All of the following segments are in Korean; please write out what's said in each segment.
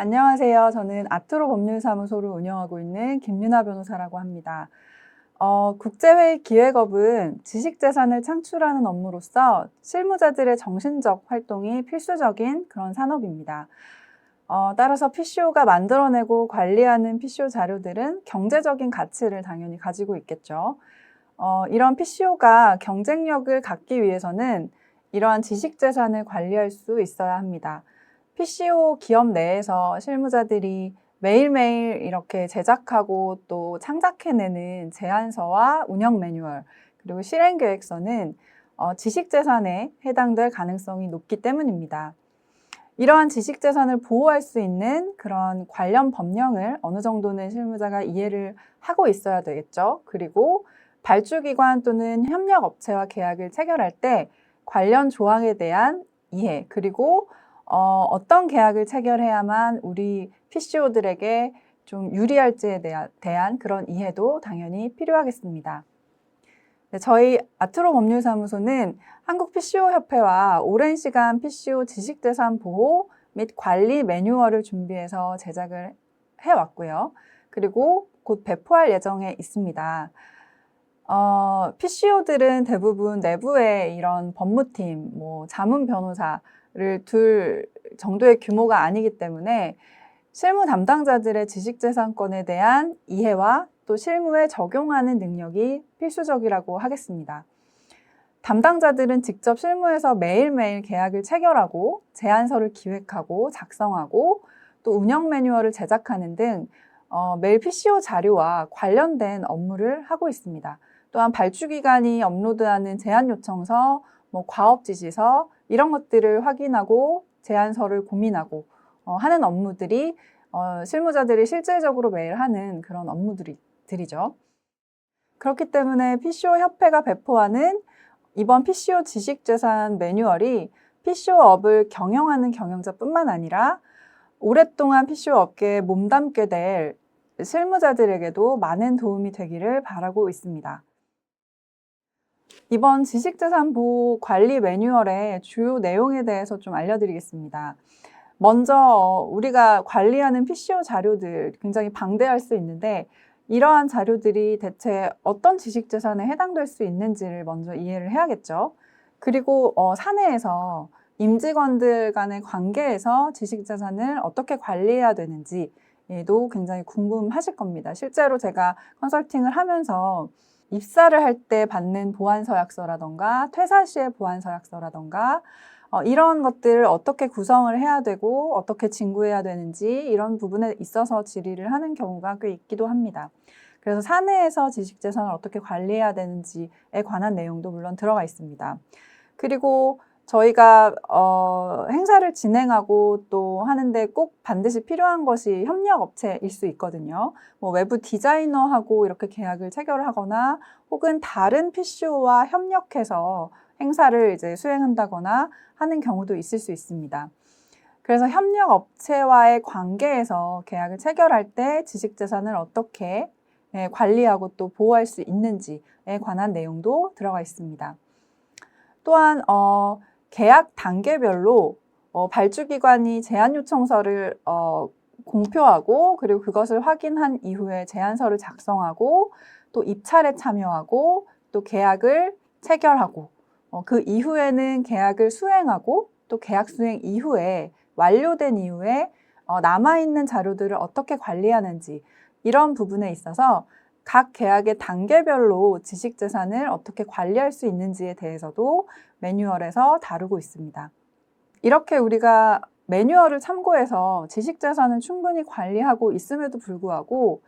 안녕하세요. 저는 아트로 법률사무소를 운영하고 있는 김유나 변호사라고 합니다. 국제회의 기획업은 지식재산을 창출하는 업무로서 실무자들의 정신적 활동이 필수적인 그런 산업입니다. 따라서 PCO가 만들어내고 관리하는 PCO 자료들은 경제적인 가치를 당연히 가지고 있겠죠. 이런 PCO가 경쟁력을 갖기 위해서는 이러한 지식재산을 관리할 수 있어야 합니다. PCO 기업 내에서 실무자들이 매일매일 이렇게 제작하고 또 창작해내는 제안서와 운영 매뉴얼, 그리고 실행계획서는 지식재산에 해당될 가능성이 높기 때문입니다. 이러한 지식재산을 보호할 수 있는 그런 관련 법령을 어느 정도는 실무자가 이해를 하고 있어야 되겠죠. 그리고 발주기관 또는 협력업체와 계약을 체결할 때 관련 조항에 대한 이해, 그리고 어떤 계약을 체결해야만 우리 PCO들에게 좀 유리할지에 대한 그런 이해도 당연히 필요하겠습니다. 네, 저희 아트로 법률사무소는 한국 PCO협회와 오랜 시간 PCO 지식재산 보호 및 관리 매뉴얼을 준비해서 제작을 해왔고요. 그리고 곧 배포할 예정에 있습니다. PCO들은 대부분 내부에 이런 법무팀, 자문 변호사를 둘 정도의 규모가 아니기 때문에 실무 담당자들의 지식재산권에 대한 이해와 또 실무에 적용하는 능력이 필수적이라고 하겠습니다. 담당자들은 직접 실무에서 매일매일 계약을 체결하고 제안서를 기획하고 작성하고 또 운영 매뉴얼을 제작하는 등 매일 PCO 자료와 관련된 업무를 하고 있습니다. 또한 발주기관이 업로드하는 제안 요청서, 과업 지시서 이런 것들을 확인하고 제안서를 고민하고 하는 업무들이 실무자들이 실질적으로 매일 하는 그런 업무들이죠. 그렇기 때문에 PCO협회가 배포하는 이번 PCO 지식재산 매뉴얼이 PCO업을 경영하는 경영자뿐만 아니라 오랫동안 PCO 업계에 몸담게 될 실무자들에게도 많은 도움이 되기를 바라고 있습니다. 이번 지식재산 보호 관리 매뉴얼의 주요 내용에 대해서 좀 알려드리겠습니다. 먼저 우리가 관리하는 PCO 자료들 굉장히 방대할 수 있는데 이러한 자료들이 대체 어떤 지식재산에 해당될 수 있는지를 먼저 이해를 해야겠죠. 그리고 사내에서 임직원들 간의 관계에서 지식재산을 어떻게 관리해야 되는지도 굉장히 궁금하실 겁니다. 실제로 제가 컨설팅을 하면서 입사를 할 때 받는 보안서약서라던가 퇴사 시의 보안서약서라던가 이런 것들을 어떻게 구성을 해야 되고 어떻게 진구해야 되는지 이런 부분에 있어서 질의를 하는 경우가 꽤 있기도 합니다. 그래서 사내에서 지식재산을 어떻게 관리해야 되는지에 관한 내용도 물론 들어가 있습니다. 그리고 저희가 행사를 진행하고 또 하는데 꼭 반드시 필요한 것이 협력업체일 수 있거든요. 외부 디자이너하고 이렇게 계약을 체결하거나 혹은 다른 PCO와 협력해서 행사를 이제 수행한다거나 하는 경우도 있을 수 있습니다. 그래서 협력업체와의 관계에서 계약을 체결할 때 지식재산을 어떻게 관리하고 또 보호할 수 있는지에 관한 내용도 들어가 있습니다. 또한 계약 단계별로 발주기관이 제안 요청서를 공표하고 그리고 그것을 확인한 이후에 제안서를 작성하고 또 입찰에 참여하고 또 계약을 체결하고 그 이후에는 계약을 수행하고 또 계약 수행 이후에 완료된 이후에 남아있는 자료들을 어떻게 관리하는지 이런 부분에 있어서 각 계약의 단계별로 지식재산을 어떻게 관리할 수 있는지에 대해서도 매뉴얼에서 다루고 있습니다. 이렇게 우리가 매뉴얼을 참고해서 지식재산을 충분히 관리하고 있음에도 불구하고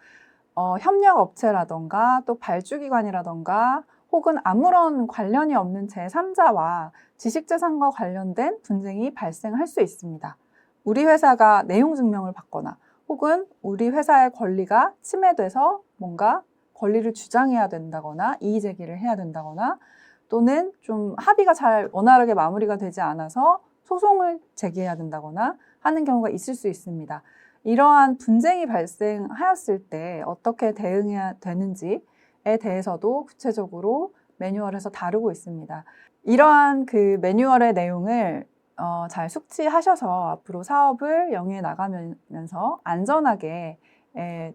협력업체라던가 또 발주기관이라던가 혹은 아무런 관련이 없는 제3자와 지식재산과 관련된 분쟁이 발생할 수 있습니다. 우리 회사가 내용 증명을 받거나 혹은 우리 회사의 권리가 침해돼서 뭔가 권리를 주장해야 된다거나 이의제기를 해야 된다거나 또는 좀 합의가 잘 원활하게 마무리가 되지 않아서 소송을 제기해야 된다거나 하는 경우가 있을 수 있습니다. 이러한 분쟁이 발생하였을 때 어떻게 대응해야 되는지에 대해서도 구체적으로 매뉴얼에서 다루고 있습니다. 이러한 그 매뉴얼의 내용을 잘 숙지하셔서 앞으로 사업을 영위해 나가면서 안전하게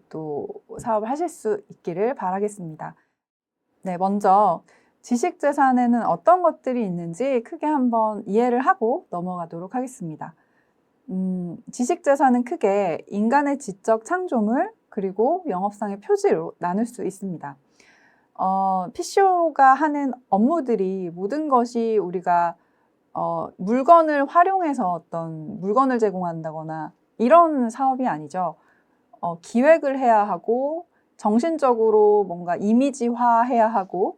또 사업을 하실 수 있기를 바라겠습니다. 네, 먼저 지식재산에는 어떤 것들이 있는지 크게 한번 이해를 하고 넘어가도록 하겠습니다. 지식재산은 크게 인간의 지적 창조물 그리고 영업상의 표지로 나눌 수 있습니다. PCO가 하는 업무들이 모든 것이 우리가 물건을 활용해서 어떤 물건을 제공한다거나 이런 사업이 아니죠. 기획을 해야 하고 정신적으로 뭔가 이미지화해야 하고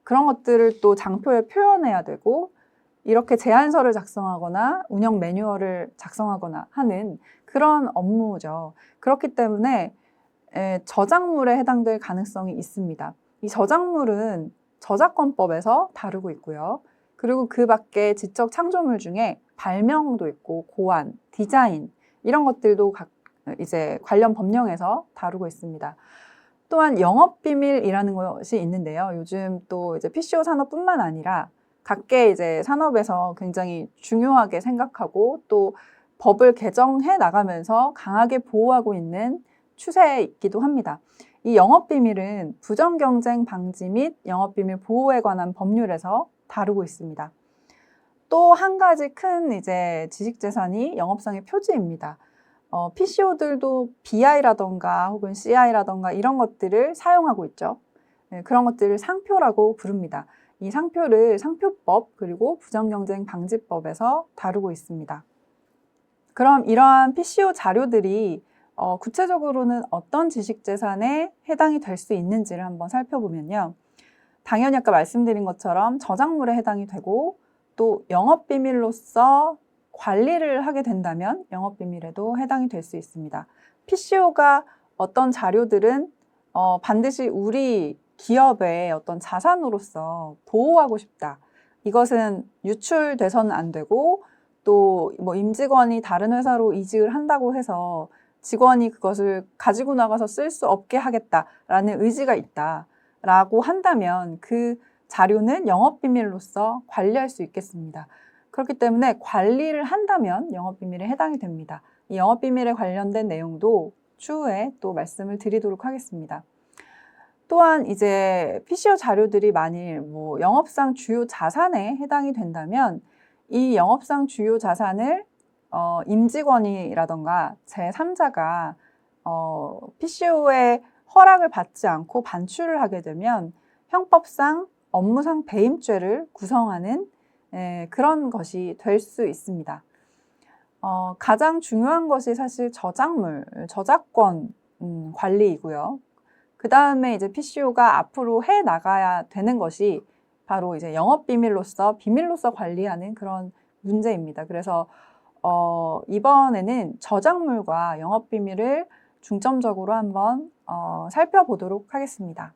그런 것들을 또 장표에 표현해야 되고 이렇게 제안서를 작성하거나 운영 매뉴얼을 작성하거나 하는 그런 업무죠. 그렇기 때문에 저작물에 해당될 가능성이 있습니다. 이 저작물은 저작권법에서 다루고 있고요. 그리고 그 밖에 지적 창조물 중에 발명도 있고 고안, 디자인 이런 것들도 이제 관련 법령에서 다루고 있습니다. 또한 영업비밀이라는 것이 있는데요. 요즘 또 이제 PCO 산업뿐만 아니라 각계 이제 산업에서 굉장히 중요하게 생각하고 또 법을 개정해 나가면서 강하게 보호하고 있는 추세이기도 합니다. 이 영업비밀은 부정경쟁 방지 및 영업비밀 보호에 관한 법률에서 다루고 있습니다. 또 한 가지 큰 이제 지식재산이 영업상의 표지입니다. PCO들도 BI라던가 혹은 CI라던가 이런 것들을 사용하고 있죠. 그런 것들을 상표라고 부릅니다. 이 상표를 상표법 그리고 부정경쟁 방지법에서 다루고 있습니다. 그럼 이러한 PCO 자료들이 구체적으로는 어떤 지식재산에 해당이 될 수 있는지를 한번 살펴보면요. 당연히 아까 말씀드린 것처럼 저작물에 해당이 되고 또 영업비밀로서 관리를 하게 된다면 영업비밀에도 해당이 될 수 있습니다. PCO가 어떤 자료들은 반드시 우리 기업의 어떤 자산으로서 보호하고 싶다. 이것은 유출돼서는 안 되고 또 뭐 임직원이 다른 회사로 이직을 한다고 해서 직원이 그것을 가지고 나가서 쓸 수 없게 하겠다라는 의지가 있다라고 한다면 그 자료는 영업비밀로서 관리할 수 있겠습니다. 그렇기 때문에 관리를 한다면 영업비밀에 해당이 됩니다. 이 영업비밀에 관련된 내용도 추후에 또 말씀을 드리도록 하겠습니다. 또한 이제 PCO 자료들이 만일 뭐 영업상 주요 자산에 해당이 된다면 이 영업상 주요 자산을 임직원이라던가 제3자가 PCO의 허락을 받지 않고 반출을 하게 되면 형법상 업무상 배임죄를 구성하는 그런 것이 될 수 있습니다. 가장 중요한 것이 사실 저작물, 저작권 관리이고요. 그 다음에 이제 PCO가 앞으로 해 나가야 되는 것이 바로 이제 영업비밀로서 비밀로서 관리하는 그런 문제입니다. 그래서 이번에는 저작물과 영업비밀을 중점적으로 한번 살펴보도록 하겠습니다.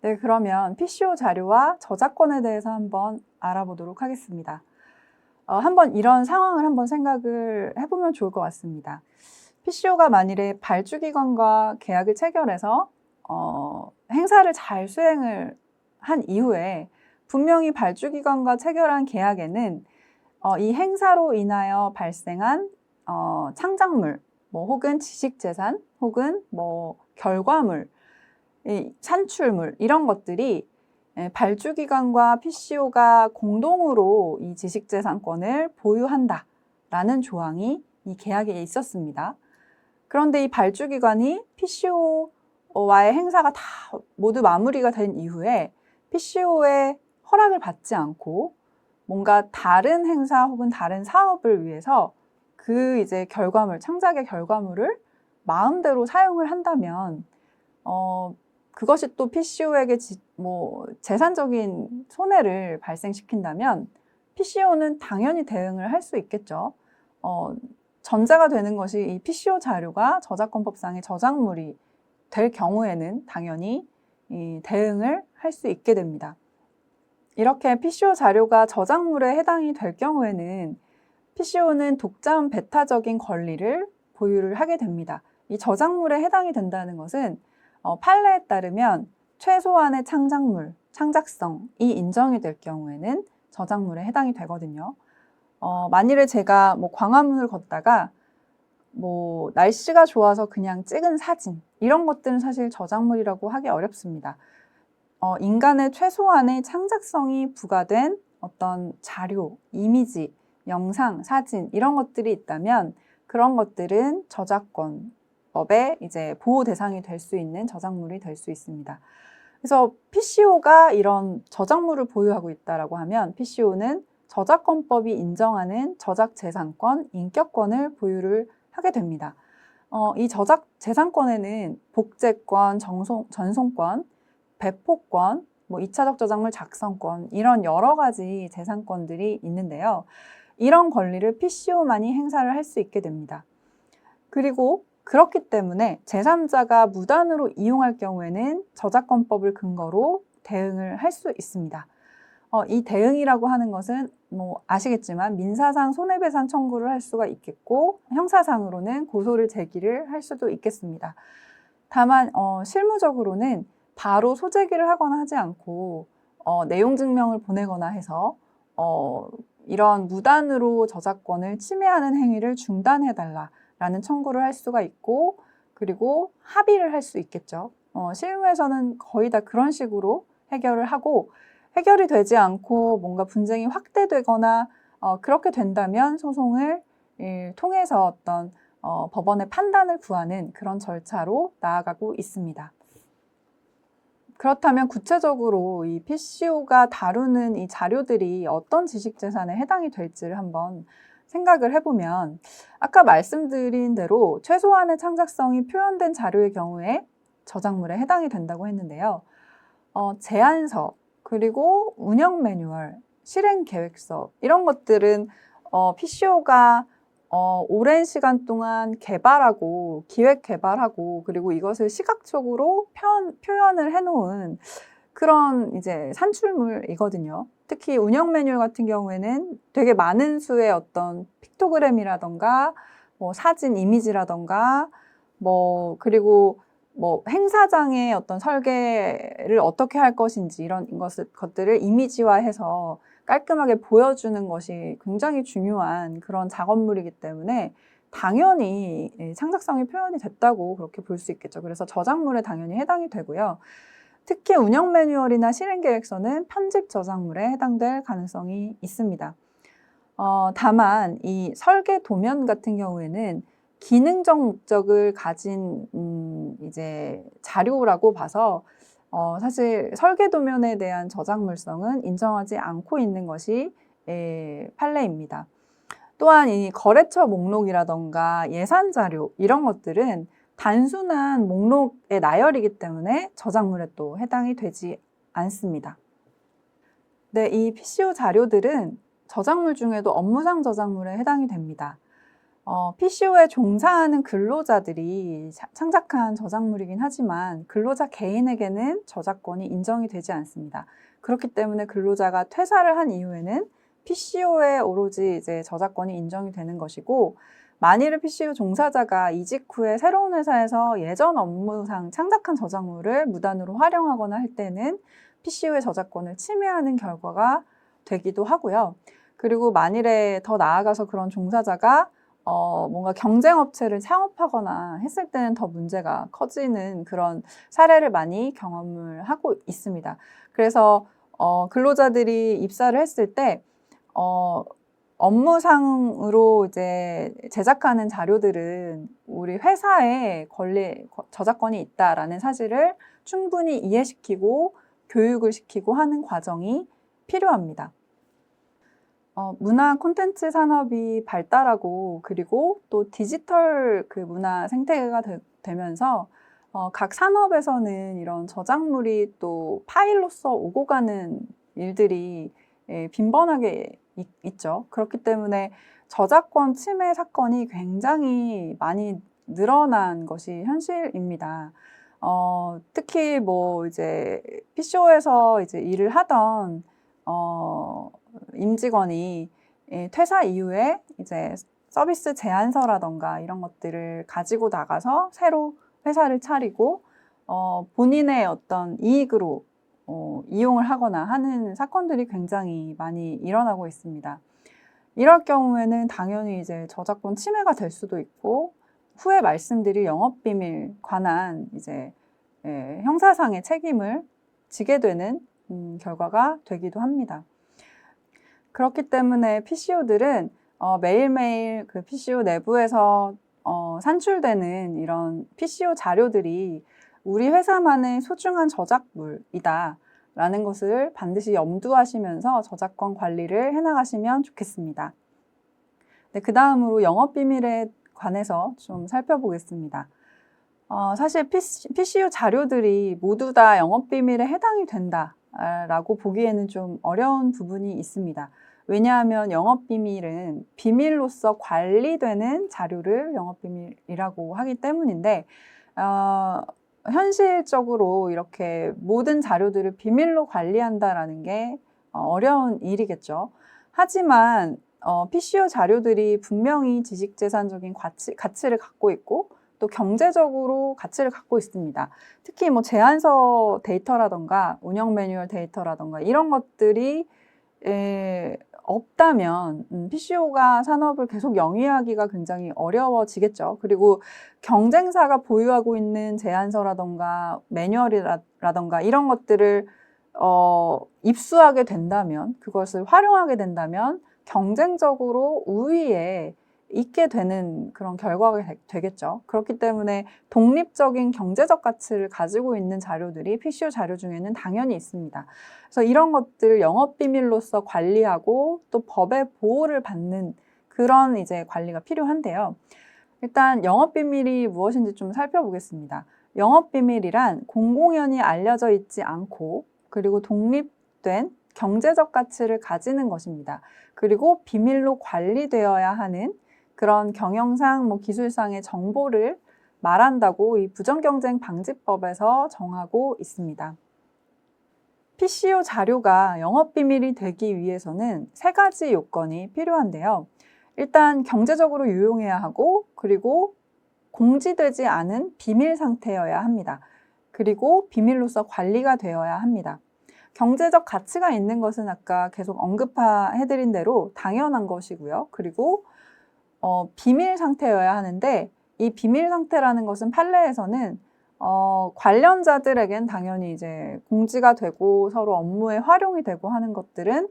네, 그러면 PCO 자료와 저작권에 대해서 한번 알아보도록 하겠습니다. 한번 이런 상황을 한번 생각을 해보면 좋을 것 같습니다. PCO가 만일에 발주기관과 계약을 체결해서 행사를 잘 수행을 한 이후에 분명히 발주기관과 체결한 계약에는 이 행사로 인하여 발생한 창작물, 뭐 혹은 지식재산, 혹은 뭐 결과물, 산출물 이런 것들이 발주기관과 PCO가 공동으로 이 지식재산권을 보유한다라는 조항이 이 계약에 있었습니다. 그런데 이 발주기관이 PCO와의 행사가 다 모두 마무리가 된 이후에 PCO의 허락을 받지 않고 뭔가 다른 행사 혹은 다른 사업을 위해서 그 이제 결과물, 창작의 결과물을 마음대로 사용을 한다면 그것이 또 PCO에게 재산적인 손해를 발생시킨다면 PCO는 당연히 대응을 할 수 있겠죠. 전제가 되는 것이 이 PCO 자료가 저작권법상의 저작물이 될 경우에는 당연히 이 대응을 할 수 있게 됩니다. 이렇게 PCO 자료가 저작물에 해당이 될 경우에는 PCO는 독점 배타적인 권리를 보유를 하게 됩니다. 이 저작물에 해당이 된다는 것은 판례에 따르면 최소한의 창작물, 창작성이 인정이 될 경우에는 저작물에 해당이 되거든요. 만일에 제가 뭐 광화문을 걷다가 뭐 날씨가 좋아서 그냥 찍은 사진, 이런 것들은 사실 저작물이라고 하기 어렵습니다. 인간의 최소한의 창작성이 부과된 어떤 자료, 이미지, 영상, 사진, 이런 것들이 있다면 그런 것들은 저작권법의 이제 보호 대상이 될 수 있는 저작물이 될 수 있습니다. 그래서 PCO가 이런 저작물을 보유하고 있다라고 하면 PCO는 저작권법이 인정하는 저작재산권, 인격권을 보유를 하게 됩니다. 이 저작재산권에는 복제권, 전송권, 배포권, 뭐 2차적 저작물 작성권, 이런 여러 가지 재산권들이 있는데요. 이런 권리를 PCO만이 행사를 할 수 있게 됩니다. 그리고 그렇기 때문에 제3자가 무단으로 이용할 경우에는 저작권법을 근거로 대응을 할 수 있습니다. 이 대응이라고 하는 것은 뭐 아시겠지만 민사상 손해배상 청구를 할 수가 있겠고 형사상으로는 고소를 제기를 할 수도 있겠습니다. 다만 실무적으로는 바로 소제기를 하거나 하지 않고 내용 증명을 보내거나 해서 이런 무단으로 저작권을 침해하는 행위를 중단해달라라는 청구를 할 수가 있고, 그리고 합의를 할 수 있겠죠. 실무에서는 거의 다 그런 식으로 해결을 하고, 해결이 되지 않고 뭔가 분쟁이 확대되거나 그렇게 된다면 소송을 통해서 어떤 법원의 판단을 구하는 그런 절차로 나아가고 있습니다. 그렇다면 구체적으로 이 PCO가 다루는 이 자료들이 어떤 지식재산에 해당이 될지를 한번 생각을 해보면, 아까 말씀드린 대로 최소한의 창작성이 표현된 자료의 경우에 저작물에 해당이 된다고 했는데요. 제안서, 그리고 운영 매뉴얼, 실행 계획서, 이런 것들은 PCO가 오랜 시간 동안 개발하고 기획 개발하고 그리고 이것을 시각적으로 표현을 해놓은 그런 이제 산출물이거든요. 특히 운영 매뉴얼 같은 경우에는 되게 많은 수의 어떤 픽토그램이라던가 뭐 사진, 이미지라던가 뭐 그리고 뭐 행사장의 어떤 설계를 어떻게 할 것인지 이런 것들을 이미지화해서 깔끔하게 보여주는 것이 굉장히 중요한 그런 작업물이기 때문에 당연히 창작성이 표현이 됐다고 그렇게 볼 수 있겠죠. 그래서 저작물에 당연히 해당이 되고요. 특히 운영 매뉴얼이나 실행 계획서는 편집 저작물에 해당될 가능성이 있습니다. 다만 이 설계 도면 같은 경우에는 기능적 목적을 가진 이제 자료라고 봐서 사실 설계 도면에 대한 저작물성은 인정하지 않고 있는 것이 판례입니다. 또한 이 거래처 목록이라던가 예산 자료 이런 것들은 단순한 목록의 나열이기 때문에 저작물에 또 해당이 되지 않습니다. 네, 이 PCO 자료들은 저작물 중에도 업무상 저작물에 해당이 됩니다. PCO에 종사하는 근로자들이 창작한 저작물이긴 하지만 근로자 개인에게는 저작권이 인정이 되지 않습니다. 그렇기 때문에 근로자가 퇴사를 한 이후에는 PCO에 오로지 이제 저작권이 인정이 되는 것이고, 만일에 PCO 종사자가 이직 후에 새로운 회사에서 예전 업무상 창작한 저작물을 무단으로 활용하거나 할 때는 PCO의 저작권을 침해하는 결과가 되기도 하고요. 그리고 만일에 더 나아가서 그런 종사자가 뭔가 경쟁업체를 창업하거나 했을 때는 더 문제가 커지는 그런 사례를 많이 경험을 하고 있습니다. 그래서 근로자들이 입사를 했을 때 업무상으로 이제 제작하는 자료들은 우리 회사에 저작권이 있다라는 사실을 충분히 이해시키고 교육을 시키고 하는 과정이 필요합니다. 문화 콘텐츠 산업이 발달하고 그리고 또 디지털 그 문화 생태계가 되면서 각 산업에서는 이런 저작물이 또 파일로서 오고 가는 일들이 빈번하게 있죠. 그렇기 때문에 저작권 침해 사건이 굉장히 많이 늘어난 것이 현실입니다. 특히 뭐 이제 PCO에서 이제 일을 하던 임직원이 퇴사 이후에 이제 서비스 제안서라던가 이런 것들을 가지고 나가서 새로 회사를 차리고 본인의 어떤 이익으로 이용을 하거나 하는 사건들이 굉장히 많이 일어나고 있습니다. 이럴 경우에는 당연히 이제 저작권 침해가 될 수도 있고 후에 말씀드릴 영업비밀 관한 이제 형사상의 책임을 지게 되는 결과가 되기도 합니다. 그렇기 때문에 PCO들은 매일매일 그 PCO 내부에서 산출되는 이런 PCO 자료들이 우리 회사만의 소중한 저작물이다 라는 것을 반드시 염두하시면서 저작권 관리를 해나가시면 좋겠습니다. 네, 그 다음으로 영업비밀에 관해서 좀 살펴보겠습니다. 사실 PCO 자료들이 모두 다 영업비밀에 해당이 된다라고 보기에는 좀 어려운 부분이 있습니다. 왜냐하면 영업비밀은 비밀로서 관리되는 자료를 영업비밀이라고 하기 때문인데 현실적으로 이렇게 모든 자료들을 비밀로 관리한다라는 게 어려운 일이겠죠. 하지만 PCO 자료들이 분명히 지식재산적인 가치를 갖고 있고 또 경제적으로 가치를 갖고 있습니다. 특히 뭐 제안서 데이터라던가 운영 매뉴얼 데이터라던가 이런 것들이 없다면 PCO가 산업을 계속 영위하기가 굉장히 어려워지겠죠. 그리고 경쟁사가 보유하고 있는 제안서라던가 매뉴얼이라던가 이런 것들을 입수하게 된다면, 그것을 활용하게 된다면 경쟁적으로 우위에 있게 되는 그런 결과가 되겠죠. 그렇기 때문에 독립적인 경제적 가치를 가지고 있는 자료들이 PCO 자료 중에는 당연히 있습니다. 그래서 이런 것들을 영업비밀로서 관리하고 또 법의 보호를 받는 그런 이제 관리가 필요한데요. 일단 영업비밀이 무엇인지 좀 살펴보겠습니다. 영업비밀이란 공공연히 알려져 있지 않고 그리고 독립된 경제적 가치를 가지는 것입니다. 그리고 비밀로 관리되어야 하는 그런 경영상, 기술상의 정보를 말한다고 이 부정경쟁방지법에서 정하고 있습니다. PCO 자료가 영업비밀이 되기 위해서는 3가지 요건이 필요한데요. 일단 경제적으로 유용해야 하고 그리고 공지되지 않은 비밀 상태여야 합니다. 그리고 비밀로서 관리가 되어야 합니다. 경제적 가치가 있는 것은 아까 계속 언급해드린 대로 당연한 것이고요. 그리고 비밀 상태여야 하는데 이 비밀 상태라는 것은 판례에서는 관련자들에겐 당연히 이제 공지가 되고 서로 업무에 활용이 되고 하는 것들은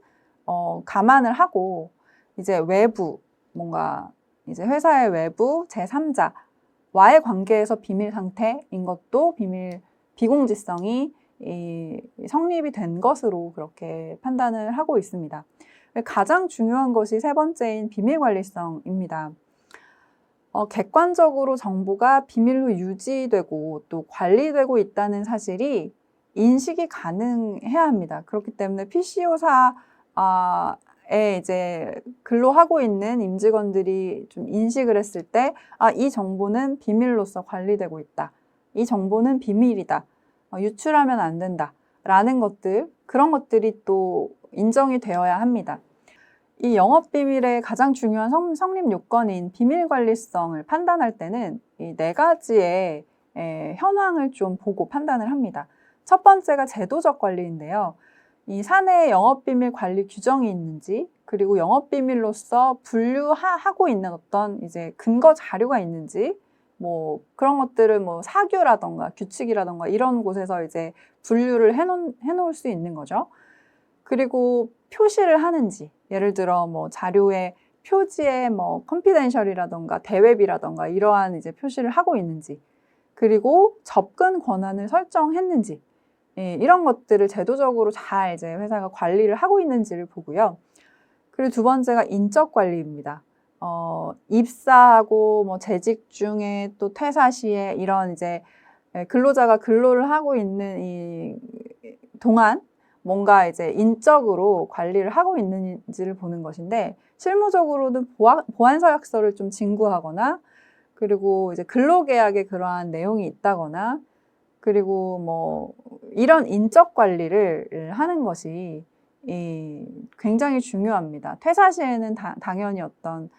감안을 하고 이제 외부 뭔가 이제 회사의 외부 제3자와의 관계에서 비밀 상태인 것도 비공지성이 성립이 된 것으로 그렇게 판단을 하고 있습니다. 가장 중요한 것이 3번째인 비밀관리성입니다. 객관적으로 정보가 비밀로 유지되고 또 관리되고 있다는 사실이 인식이 가능해야 합니다. 그렇기 때문에 PCO사에 이제 근로하고 있는 임직원들이 좀 인식을 했을 때, 이 정보는 비밀로서 관리되고 있다. 이 정보는 비밀이다. 유출하면 안 된다. 라는 것들, 그런 것들이 또 인정이 되어야 합니다. 이 영업비밀의 가장 중요한 성립 요건인 비밀관리성을 판단할 때는 이 4가지의 현황을 좀 보고 판단을 합니다. 첫 번째가 제도적 관리인데요. 이 사내에 영업비밀 관리 규정이 있는지, 그리고 영업비밀로서 분류하고 있는 어떤 이제 근거 자료가 있는지, 그런 것들을 사규라던가 규칙이라던가 이런 곳에서 이제 분류를 해놓을 수 있는 거죠. 그리고 표시를 하는지, 예를 들어 자료의 표지에 confidential이라던가 대웹이라던가 이러한 이제 표시를 하고 있는지, 그리고 접근 권한을 설정했는지, 이런 것들을 제도적으로 잘 이제 회사가 관리를 하고 있는지를 보고요. 그리고 2번째가 인적 관리입니다. 입사하고 재직 중에 또 퇴사 시에 이런 이제 근로자가 근로를 하고 있는 이 동안 뭔가 이제 인적으로 관리를 하고 있는지를 보는 것인데, 실무적으로는 보안서약서를 좀 진구하거나, 그리고 이제 근로계약에 그러한 내용이 있다거나, 그리고 이런 인적 관리를 하는 것이 굉장히 중요합니다. 퇴사 시에는 당연히 어떤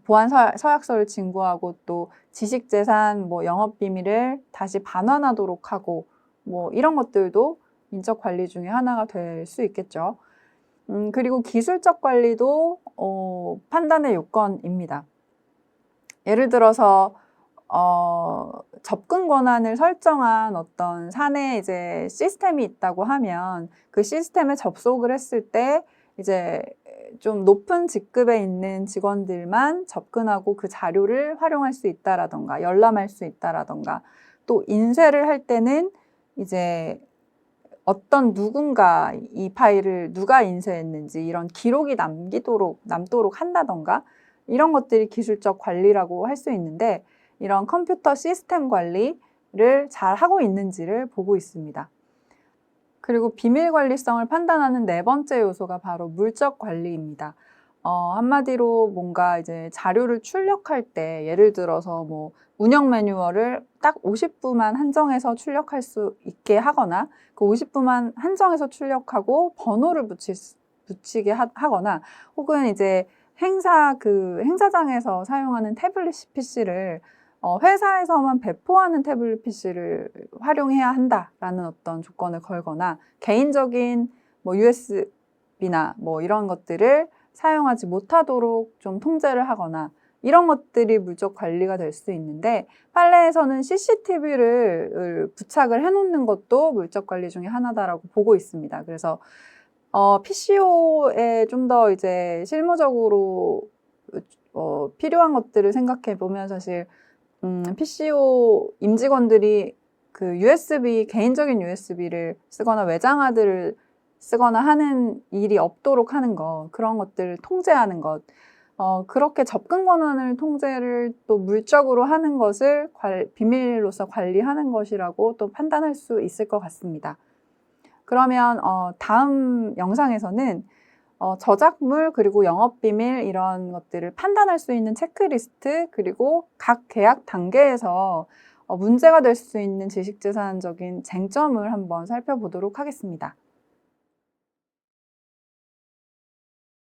보안 서약서를 진구하고 또 지식재산, 영업비밀을 다시 반환하도록 하고 이런 것들도 인적 관리 중에 하나가 될 수 있겠죠. 그리고 기술적 관리도 판단의 요건입니다. 예를 들어서 접근 권한을 설정한 어떤 사내 이제 시스템이 있다고 하면 그 시스템에 접속을 했을 때 이제 좀 높은 직급에 있는 직원들만 접근하고 그 자료를 활용할 수 있다라던가 열람할 수 있다라던가 또 인쇄를 할 때는 이제 어떤 누군가 이 파일을 누가 인쇄했는지 이런 기록이 남도록 한다던가 이런 것들이 기술적 관리라고 할 수 있는데 이런 컴퓨터 시스템 관리를 잘 하고 있는지를 보고 있습니다. 그리고 비밀 관리성을 판단하는 네 번째 요소가 바로 물적 관리입니다. 한마디로 뭔가 이제 자료를 출력할 때 예를 들어서 뭐 운영 매뉴얼을 딱 50부만 한정해서 출력할 수 있게 하거나 그 50부만 한정해서 출력하고 번호를 붙이게 하거나 혹은 이제 행사장에서 사용하는 태블릿 PC를 회사에서만 배포하는 태블릿 PC를 활용해야 한다라는 어떤 조건을 걸거나 개인적인 뭐 USB나 뭐 이런 것들을 사용하지 못하도록 좀 통제를 하거나 이런 것들이 물적 관리가 될 수 있는데 판례에서는 CCTV를 부착을 해놓는 것도 물적 관리 중에 하나다라고 보고 있습니다. 그래서 PCO에 좀 더 이제 실무적으로 필요한 것들을 생각해 보면 사실 PCO 임직원들이 그 개인적인 USB를 쓰거나 외장하드를 쓰거나 하는 일이 없도록 하는 것, 그런 것들을 통제하는 것, 그렇게 접근 권한을 통제를 또 물적으로 하는 것을 비밀로서 관리하는 것이라고 또 판단할 수 있을 것 같습니다. 그러면 다음 영상에서는 저작물 그리고 영업비밀 이런 것들을 판단할 수 있는 체크리스트 그리고 각 계약 단계에서 문제가 될 수 있는 지식재산적인 쟁점을 한번 살펴보도록 하겠습니다.